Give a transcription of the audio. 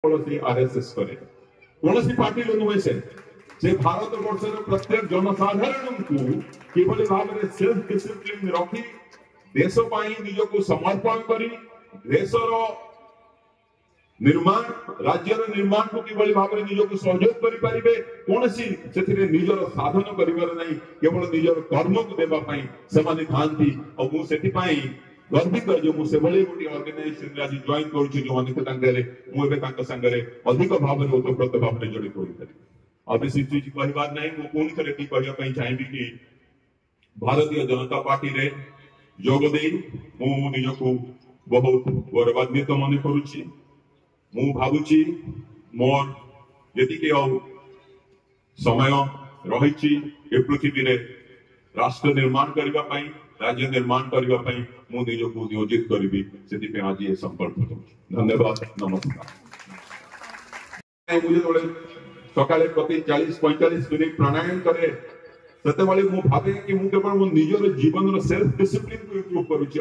RSS करे कौन party नुहे से भारत वर्षर प्रत्येक जनसाधारण को किभली भाव में सेल्फ डिसिप्लिन रखी देश निजक समर्पण कर देशर निर्माण राज्यर निर्माण को किभली भाव में निजक सहयोग करें कौन निजर साधन कर केवल निजर कर्म को देवाई से थांती और मुझे गर्वित जो मुझे गोटे अर्गानाइजेशन आज जॉइन करें अधिक भाव में ओतप्रोत भाव में जड़ित हो पारे बेसी चीज कहबार ना मुझे कहवाई चाहिए कि भारतीय जनता पार्टी रे जोग दे निजक बहुत गौरवान्वित मन करुच्ची भावुची मोर जी समय रही पृथ्वी रे राष्ट्र निर्माण करने राज्य निर्माण करने निजक नियोजित करी से आज ये संकल्प धन्यवाद नमस्कार मुझे सका प्रति 40-45 मिनिट प्राणायाम करे भावे कि मुझे केवल मो निजर जीवन सेल्फ डिसिप्लिन को इम्प्रूव करुच्ची।